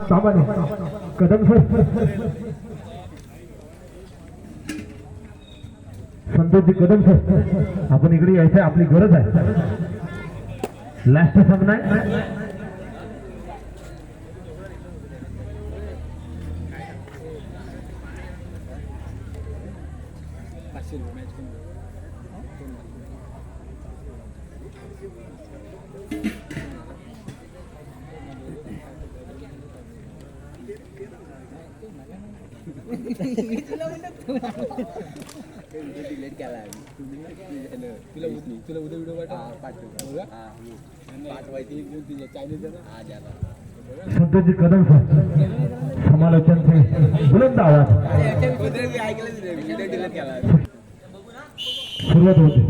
तामाने Kadam sir Santoshji Kadam sir आपण इकडे यायचं आपली गरज आहे लास्ट सामना आहे तुला उद्या व्हिडिओ पाठवायची संतोषजी कदम सर समालोचन थे बुलंद आवाज सुरुवात होती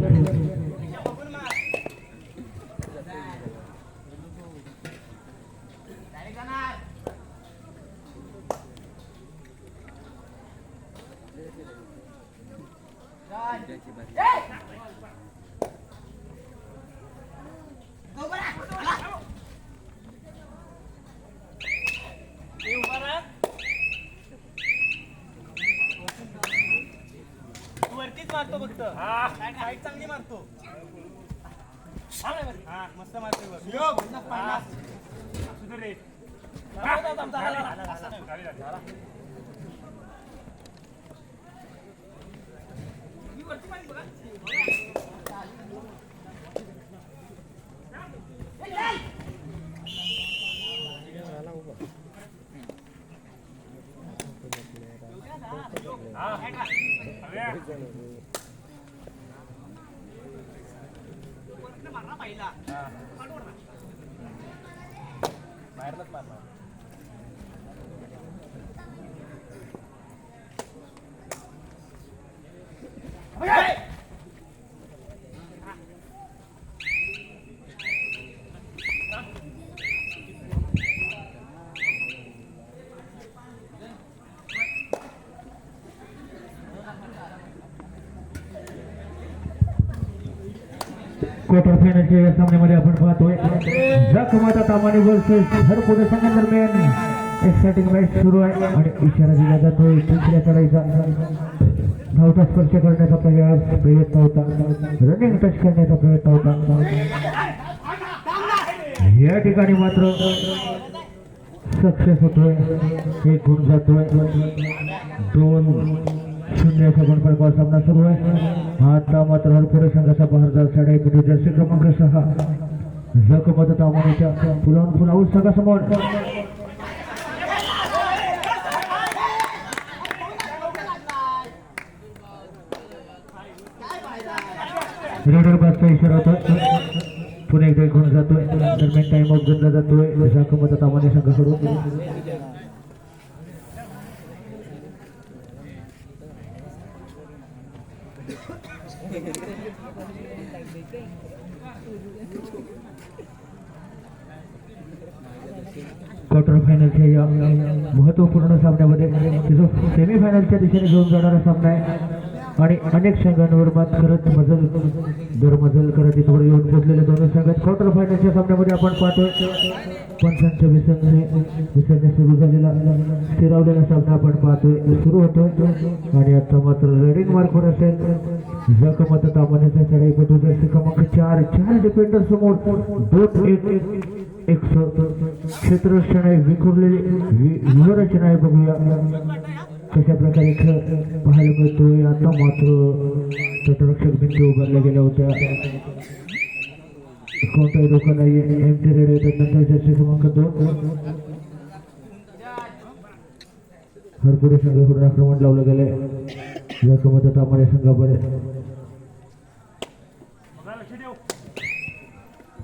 वरतीच मारतो फक्त साईड चांगली मारतो मस्त मारतो सुधरे बाहेरच मारला क्वार्टर फायनलच्या या सामन्यामध्ये आपण पाहतोय जखमाता तामाने वर्सेस हरपुडे संघादरम्यान एक्साइटिंग मॅच सुरू आहे आणि इशारा दिला जातोय तिसऱ्या चढाईचा धावता स्पर्श करण्याचा प्रयत्न होता रनिंग टच करण्याचा प्रयत्न होता या ठिकाणी मात्र सक्सेस होतोय एक गुण जातोय 2-0 गुणफलकावर सामना सुरू आहे आता मात्र हरपुडे संघाचा बहारदार साडे जर्सी क्रमांक 6 जखमाता तामानेच्या फुलावून फुलावून संघासमोर रेडर बाजचा इशारा होता पुन्हा एकदा गुण जातोय दरम्यान टाइम ऑफ घेतला जातोय जखमाता तामाने संघाकडून क्वार्टर फायनलच्या या महत्वपूर्ण सामन्यामध्ये जो सेमीफायनलच्या दिशेने घेऊन जाणारा सामना आहे आणि अनेक संघांवर मात करत दरमजल करत इथवर येऊन पोहोचलेले दोन्ही संघ क्वार्टर फायनलच्या सामन्यामध्ये आपण पाहतोय पंचांच्या विसरणे सुरू झालेला स्थिरावलेला सामना आपण पाहतोय सुरू होतोय आणि आता मात्र रेडिंग मार्कवर असेल जखमाता तामानेचा चढाईपटू जर्सी क्रमांक 4 डिफेंडर समोर 2-1 एक क्षेत्ररचना विखुरलेली व्यूहरचना आहे बघूया कशा प्रकारे खेळ पाहायला मिळतोय आता मात्र तटरक्षक भिंती उभारल्या गेल्या होत्या कोणताही धोका नाही एमटी रेड येतात नंतर जर्सी क्रमांक 2 हरपुडे संघाकडून आक्रमण लावलं गेले जखमाता तामाने संघावर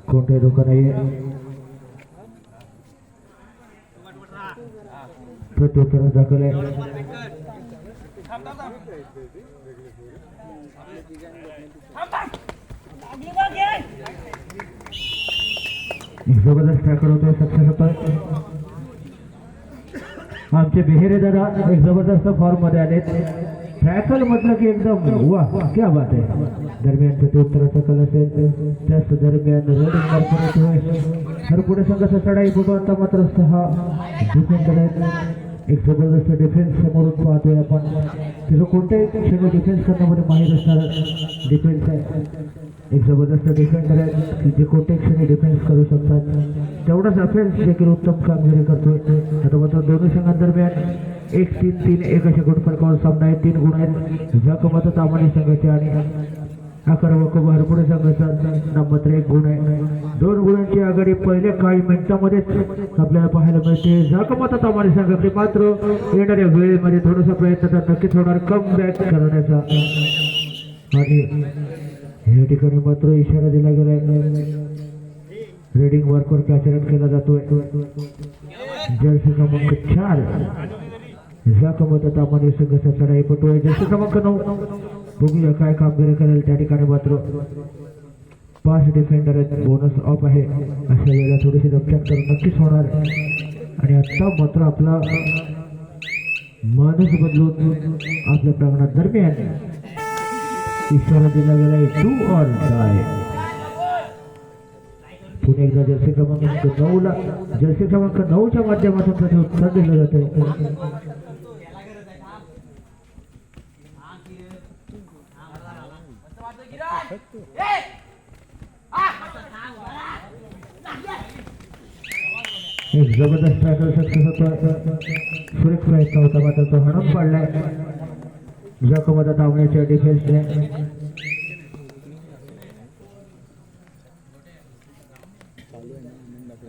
कोणताही धोका नाहीये प्रत्युत्तर दाखल आहे जबरदस्त टॅकल होतोय सक्सेस होतोय आमचे बेहेरे दादा एक जबरदस्त फॉर्म मध्ये आलेत टॅकल म्हटलं की एकदम वा क्या बात आहे. दरम्यान प्रत्युत्तराचा कल असेल त्याच दरम्यान रेडिंग मार्क तर पुढे संघाचा चढाई बघू. आता मात्र 6 डिफेंडर आहेत. एक जबरदस्त डिफेन्स समोरून पाहतोय आपण. तिथं कोणत्याही क्षणी डिफेन्स करण्यामध्ये माहीर असणार डिफेन्स आहे. एक जबरदस्त डिफेंडर आहे की जे कोणत्याही क्षणी डिफेन्स करू शकतात. तेवढाच अफेन्स देखील उत्तम कामगिरी करतोय. आता मात्र दोन्ही संघांदरम्यान 1-3-3-1 अशा गुणफलकावर सामना आहे. 3 गुण आहेत जखमात तामानी संघाचे आणि अकरा वकोब हरपुडे संघाचा मात्र 1 गुण आहे. 2 गुणांची आघाडी पहिल्या काही मिनिटांमध्येच आपल्याला पाहायला मिळते जखमात तामानी संघाकडे. मात्र येणाऱ्या वेळेमध्ये थोडासा प्रयत्न तर नक्कीच होणार कम बॅक करण्याचा. आणि या ठिकाणी मात्र इशारा दिला गेलाय. रेडिंग वर्कवर आचरण केला जातोय. जर्सी क्रमांक 4 जखमात तामानी संघाचा चढाई पटू. जर्सी क्रमांक 9 बघूया काय कामगिरी करेल. त्या ठिकाणी मात्र 5 डिफेंडर आहेत. बोनस ऑफ आहे. अशा वेळेला थोडीशी दमछाक तर नक्कीच होणार. आणि आता मात्र आपला माणूस बदलून आपल्या प्रांगणात दरम्यान इशारा दिला गेलाय 2 ऑर डाय. पुणे एकदा जर्सी क्रमांक 9ला जर्सी क्रमांक 9च्या माध्यमातून प्रत्युत्तर दिलं जातं. एक जबरदस्त टॅकल सक्सेस होता. सुरेख प्रयत्न होता मात्र तो हणून पाडलाय जखमात धावण्याच्या डिफेन्सने.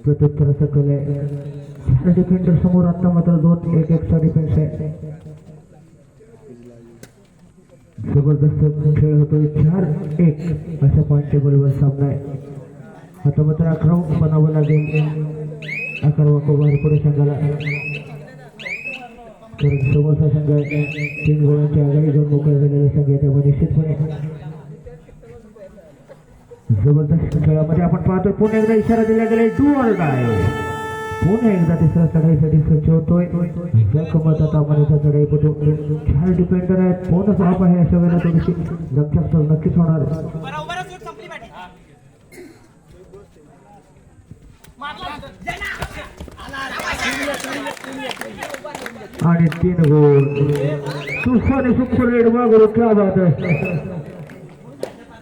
प्रत्युत्तराचा कल आहे. 4 डिफेंडर समोर. आता मात्र 2-1-1चा डिफेन्स आहे. जबरदस्त खेळ होतोय. 4-1 अशा पॉईंट टेबलवर सामना आहे. आता मात्र आक्रमक बनावं लागेल अकरा वकोब हरपुडे संघाला. कारण समोरचा संघ 3 गोळांची आघाडी घेऊन मोकळा झालेला संघ आहे. त्यामुळे निश्चितपणे जबरदस्त खेळामध्ये आपण पाहतोय. पुन्हा एकदा इशारा दिला गेला 2 ऑर डाय. पुन्हा एकदा तिसऱ्या चढाईसाठी सज्ज होतोय. जखमात तामानीचा चढाई पटू. 4 डिफेंडर आहेत. बोनस ऑफ आहे. अशा वेळेला थोडीशी दमछाक तर नक्कीच होणार. आणि 3 गोल. तुफानी सुपर रेड मागो क्या बात है.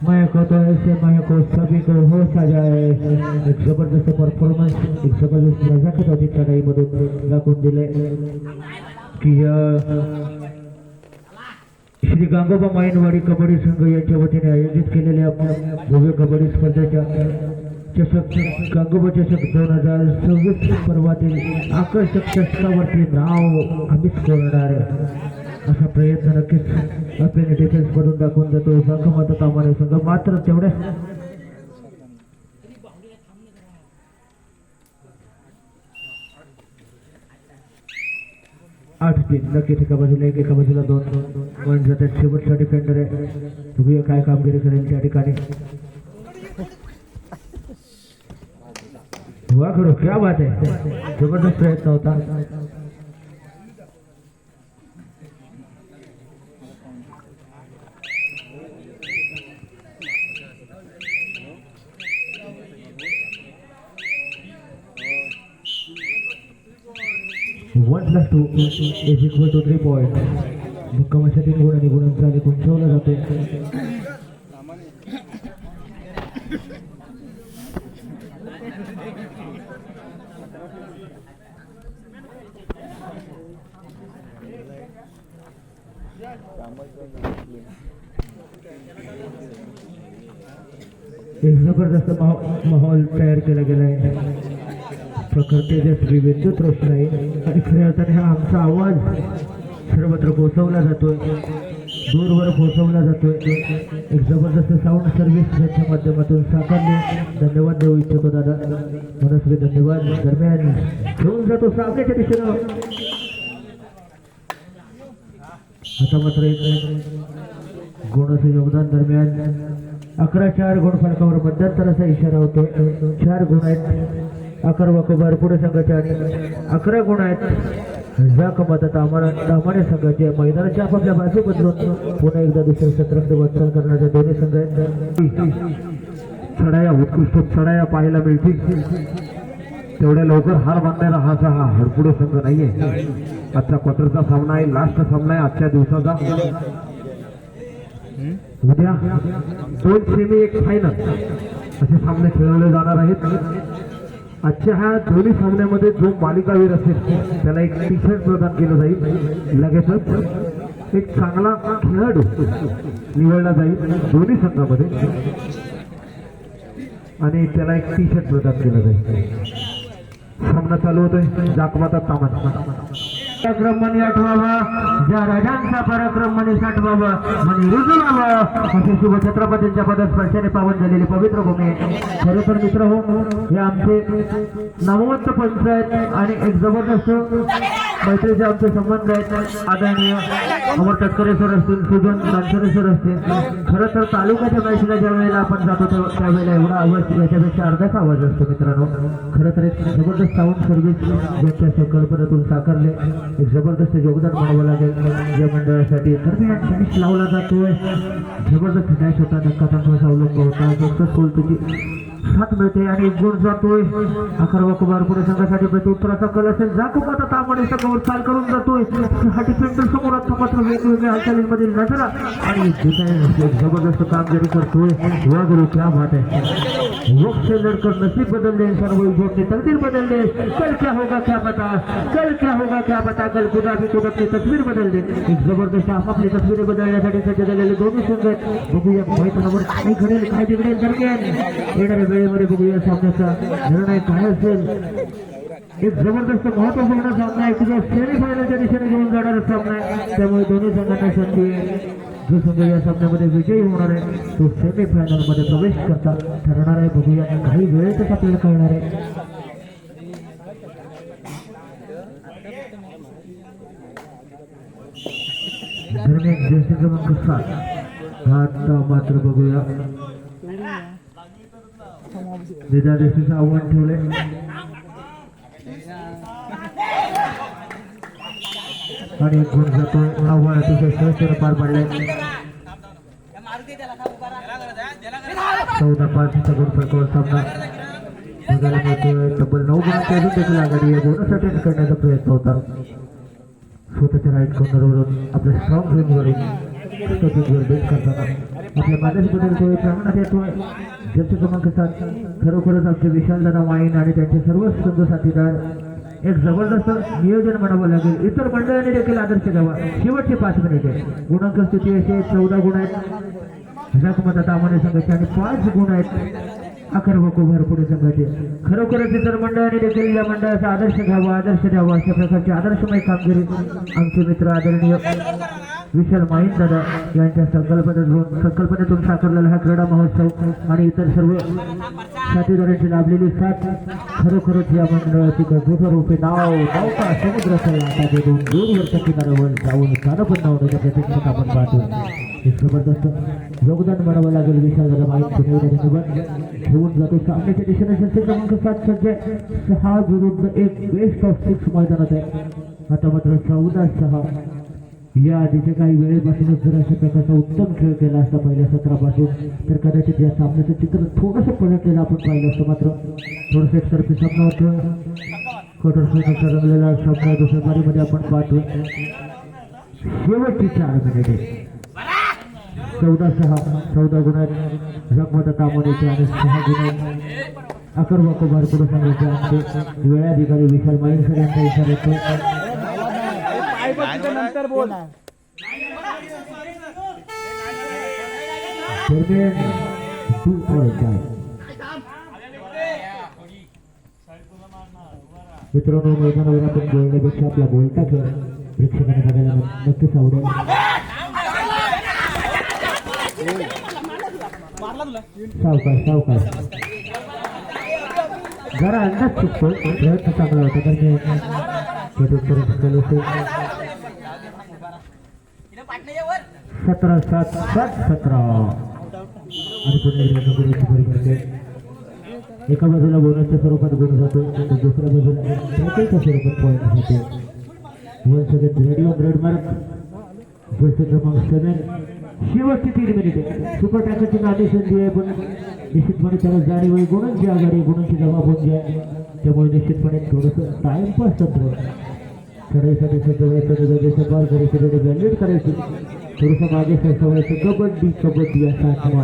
मैं को तो ऐसे मैं को सभी को होश आ जाए. एक जबरदस्त परफॉर्मन्स एक जबरदस्त नजाकत होती चढाईमधून दाखवून दिले की श्री गांगोबा माईनवाडी कबड्डी संघ यांच्या वतीने आयोजित केलेल्या भव्य कबड्डी स्पर्धेच्या चषक गांगोबा चषक 2026 पर्वातील आकर्षक चषकावरती नाव आम्हीच करणार असा प्रयत्न नक्कीच आपल्याला डिफेन्स मधून दाखवून जातो जखमात तामानी संघ. मात्र तेवढ्याच आठ 3 नक्कीच. एका बाजूला 1 एका बाजूला 2 पॉईंट जातात. शेवटचा डिफेंडर आहे. बघूया काय कामगिरी करेल त्या ठिकाणी. वाह करो क्या बात है. जबरदस्त प्रयत्न होता. One plus 2 is equal to 3 point. भक्कम अशा 3 गुणांनी गुणांचा आलेख उंचावला जातो. एक जबरदस्त माहोल तयार केला गेला आहे. प्रखर तेजस्वी विद्युत रोषणाई आणि खऱ्या अर्थाने हा आमचा आवाज सर्वत्र पोहोचवला जातोय. दूरवर पोहोचवला जातोय. एक जबरदस्त साऊंड सर्व्हिस ज्याच्या माध्यमातून साकारले. धन्यवाद देऊ इच्छितो दादा. मनस्वी धन्यवाद. दरम्यान घेऊन जातो सामन्याच्या दिशेनं. आता मात्र एक गुणाचं योगदान दरम्यान 11-4 गुणफलकावर मध्यंतराचा इशारा होतो. 4 गुण आहेत. 11 वकोब हरपुडे संघाचे आणि 11 गुण आहेत. ज्या कमातात आम्हाला संघाचे मैदानाच्या आपापल्या बाजू बदलून पुन्हा एकदा दुसऱ्या सत्रात वाटचाल करण्याच्या दोन्ही संघ चढाया उत्कृष्ट चढाया पाहायला मिळतील. तेवढ्या लवकर हार बांधणारा हा हरपुडे संघ नाहीये. आजचा क्वार्टरचा सामना आहे, लास्ट सामना आहे आजच्या दिवसाचा. उद्या 2 सेमी 1 फायनल असे सामने खेळवले जाणार आहेत. आजच्या ह्या दोन्ही सामन्यामध्ये जो मालिकावीर असेल त्याला एक टी शर्ट प्रदान केलं जाईल. लगेचच एक चांगला खेळाडू निवडला जाईल दोन्ही संघामध्ये आणि त्याला एक टी शर्ट प्रदान केलं जाईल. सामना चालू होतोय. जाकमाता तामान पराक्रम म्हणे आठवावा, ज्या राजांचा पराक्रम म्हणे साठवावा, म्हणे रुजवावा असे शुभ छत्रपतींच्या पदस्पर्शाने पावन झालेली पवित्र भूमी. खरं तर मित्र हो, हे आमचे नामवंत पंच आहेत आणि एक जबरदस्त मैत्रीचे आमचे संबंध आहेत. आदरणीय अमर तटकरे सर असतील, सुजन कांचरे सर असतील. खरं तर तालुक्याच्या मॅचला ज्या वेळेला आपण जातो त्यावेळेला एवढा आवाज याच्यापेक्षा अर्धाच आवाज असतो मित्रांनो. खरं तर एक जबरदस्त साऊंड सर्व्हिस ज्यांच्या संकल्पनेतून साकारले एक जबरदस्त योगदान म्हणावं लागेल या मंडळासाठी. दरम्यान डॅश लावला जातोय, जबरदस्त डॅश होता, धक्का चांगला अवलंब होता, सक्सेसफुल त्याची साथ मिळते आणि एक गुण जातोय. अकरावा कुमार पुढे संघासाठी प्रत्युत्तराचा कल असेल. जाकमाता तामाने संघावर चाल करून जातोय. डिफेंडर समोर मात्र वेगवेगळ्या हालचालींमधील नजरा आणि जबरदस्त कामगिरी करतोय. वागरू क्या बात है, वक्त से लड़कर नसीब बदल दे, सर्वोपरि तकदीर बदल दे. कल क्या होगा क्या पता, कल क्या होगा क्या पता, कल खुदा भी खुद अपनी तस्वीर बदल दे. एक जबरदस्त आपापली तस्वीर बदलण्यासाठी सज्ज झालेले दोन्ही संघ आहेत. बघूया मैदानावर काय घडेल काय बिघडेल. दरम्यान येणाऱ्या वेळेमध्ये बघूया सामन्याचा निर्णय काय असेल. एक जबरदस्त महत्वपूर्ण सामना आहे, तुझा सेमी फायनलच्या दिशेने घेऊन जाणारा सामना आहे. त्यामुळे दोन्ही संघांना संधी आहे. जो संघ या सामन्यामध्ये विजयी होणार आहे तो सेमी फायनल मध्ये प्रवेश करता ठरणार आहे. बघूया काही वेळेतच आपल्याला कळणार आहे. जर्सी क्रमांक 7 आता मात्र बघूया देशाचं आव्हान ठेवले. आणि एक गुण जातोय. आव्हान अतिशय सहजतेने पार पडले. 14-5 गुण फलकावर सामना बघायला मिळतोय. तब्बल 9 गुणांची अजून देखील आघाडी आहे. बोनस अटेंड करण्याचा प्रयत्न होता. स्वतःच्या राईट कॉर्नरवरून आपल्या स्ट्रॉंग गेमवरून बेट करताना आपल्या माझ्याच बदलतोय, प्रमाणात येतोय. जर्सी क्रमांक 7 खरोखरच आमचे विशालदादा माईन आणि त्यांचे सर्व संघ साथीदार एक जबरदस्त नियोजन म्हणावं लागेल. इतर मंडळांनी देखील आदर्श घ्यावा. शेवटचे 5 मिनिटे गुणांक स्थिती असे 14 गुण आहेत जाकमाता तामाने संघाचे आणि 5 गुण आहेत अकरावा कुमार पुढे संघाचे. खरोखरच इतर मंडळांनी देखील या मंडळाचा आदर्श घ्यावा, आदर्श द्यावा. अशा प्रकारची आदर्शमय कामगिरी आमचे मित्र आदरणीय विशाल माईन दादा यांच्या संकल्पनेतून साकारलेला हा क्रीडा महोत्सव आणि इतर सर्व साथीदारांची लाभलेली साथ खरोखरच या मंडळाची गजबज रूपे नौका समुद्राच्या लाटा देऊन दूरवरच्या किनाऱ्यावर जाऊन स्थानपन्न होण्याच्या प्रतीक्षेत आपण पाहतो. एक जबरदस्त योगदान म्हणावं लागेल. विशाल दादा माईन घेऊन जातो सामन्याच्या दिशेने. जर्सी क्रमांक 7 सध्या 6 विरुद्ध 1 बेस्ट ऑफ 6 मैदानात आहे. आता मात्र 14-6 या आधीच्या काही वेळेपासूनच जर अशा प्रकारचा उत्तम खेळ केला असता पहिल्या सत्रापासून तर कदाचित या सामन्याचं चित्र थोडंसं पलटलेलं आपण पाहिलं असतं. मात्र थोडंसं एकतर्फी सामना होतोय. क्वार्टर फायनलचा रंगलेला सामना दुसऱ्या पारीमध्ये आपण पाहतोय. शेवटची 4 मिनिटे 14-6 गुणात जाकमाता तामानेचे आणि 6 गुणात अकरावा कुमार पुढे सांगायचे. आमचे वेळाधिकारी विशाल माईनसर यांचा इशारा येतो. नंतर बोल. मित्रांनो मैदानावर आपण बोलण्यापेक्षा आपला बोलता खेळ प्रेक्षकांना बघायला नक्कीच आवडेल. सावकाश जरा अंदाज चुकतो. प्रयत्न चांगला होता कारण प्रत्युत्तर 17-7 आणि पुन्हा एका बाजूला बोनसच्या स्वरूपात गुण जातो तर दुसऱ्या बाजूला ट्रॅकिंगच्या स्वरूपात पॉईंट जातो. once again ready on red mark. Jersey क्रमांक 7 शेवटची 3 मिनिटे सुपर टॅकरची नादी संधी आहे पण निश्चितपणे त्याला जाणीव आहे गुणांची आघाडी गुणांची जबाब होऊन जाय त्यामुळे निश्चितपणे थोडंसं टाइमपास सत्र चढाईसाठी सज्ज व्हायचं गरजेचं पार करायची व्हॅलिड करायची थोडंसं मागे सरसं व्हायचं कबड्डी या साठवा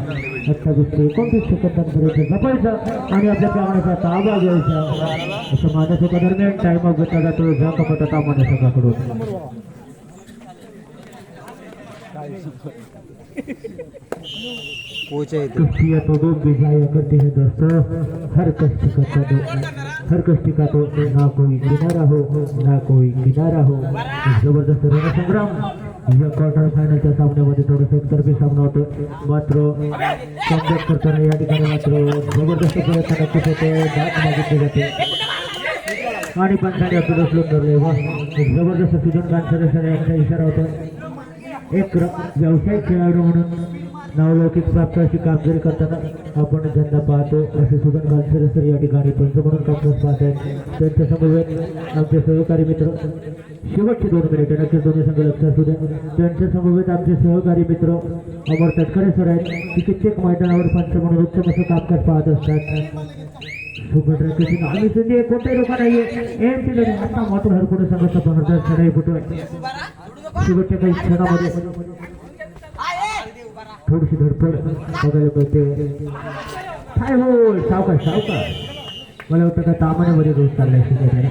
आत्ता गोष्टी 29 सेकंदांपर्यंत जपायचा आणि आपल्या प्रामाणाचा ताबा घ्यायचा असं मानस होता दरम्यान टाइम ऑफ घेतला जातो ज्या कपटा तामाने संघाकडून कश्तियाँ तो दो बिजाया करते हैं दोस्तों हर कश्ती का तो ना कोई किनारा हो ना कोई किनारा हो जबरदस्त रणसंग्राम या क्वार्टर फायनलच्या सामन्यामध्ये थोडंसं एकतर्फी सामना होतो मात्र कमबॅक करताना या ठिकाणी मात्र जबरदस्त प्रयत्न नक्कीच होते दात मागितले जाते आणि पंचाने आपलं उचलून धरले वा एक जबरदस्त सुजन गांसरे यांचा इशारा होता एक व्यावसायिक खेळाडू म्हणून नावलौकिक प्राप्त अशी कामगिरी करताना आपण ज्यांना पाहतो असे सुगन गांसरे सर या ठिकाणी पंच म्हणून कामकाज पाहत आहेत त्यांच्या समवेत आमचे सहकारी मित्र शेवटची 2 मिनिटे नक्कीच दोन्ही संघ लक्षात असू द्या त्यांच्या समवेत आमचे सहकारी मित्र अमर तटकरे सर आहेत की कित्येक मैदानावर पंच म्हणून उत्तम असं कामकाज पाहत असतात सुपर ट्रॅकची नावी संधी कोणत्याही लोक नाहीये एम टी कडे आता मात्र हरपुढे संघाचा पुनर्जन्म चढाई फुटोय शेवटच्या काही क्षणामध्ये थोडीशी धडपड बघायला मिळते काय होय सावकाश मला वाटतं का तामाण्यामध्ये रोज चाललाय शिकायला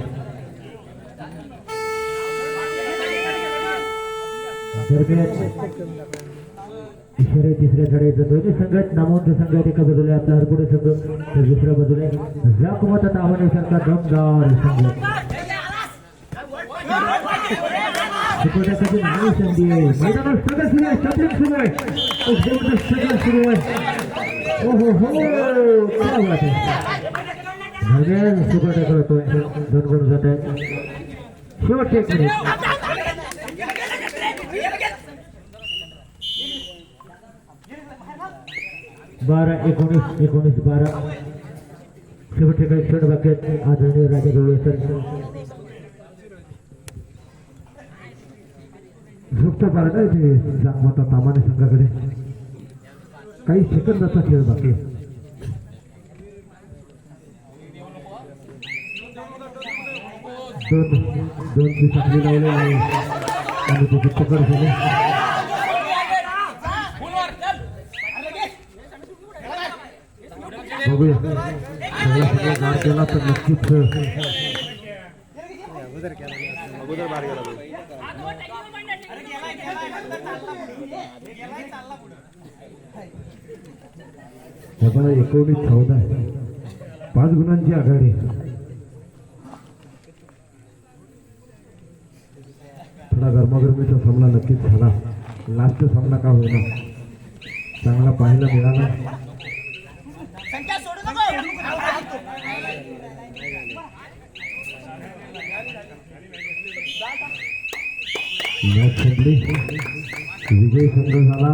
दरम्यान इशारे तिसऱ्या चढाईचं दोन्ही संघात नामवंत संघात एका बाजूला आपला हरपुढे संघ तर दुसऱ्या बाजूला जाकमता तामाण्यासारखा दमदार संघ नावी संधी आहे मैदानात सगळं सुरू आहे शटलिंग सुरू आहे सगळं सुरू आहे हो काय बात आहे सुपर टॅकल होतोय 2 गुण जात आहेत शेवटचे 1 मिनिट बारा 19 शेवटचे काही क्षण बाकी आहेत आदरणीय राजा गवळे सर झुकतं पारडा ते जागमाता तामाने संघाकडे काही सेकंदाचा खेळ बाकी दोन ची साखळी लावले आहे आणि त्याची पकड झाली बघूया सगळा सगळा गार केला तर नक्कीच त्यामुळे 19-14 5 गुणांची आघाडी थोडा गरमागरमीचा सामना नक्कीच झाला लास्ट सामना का होईना चांगला पाहायला मिळाला विजय संघ झाला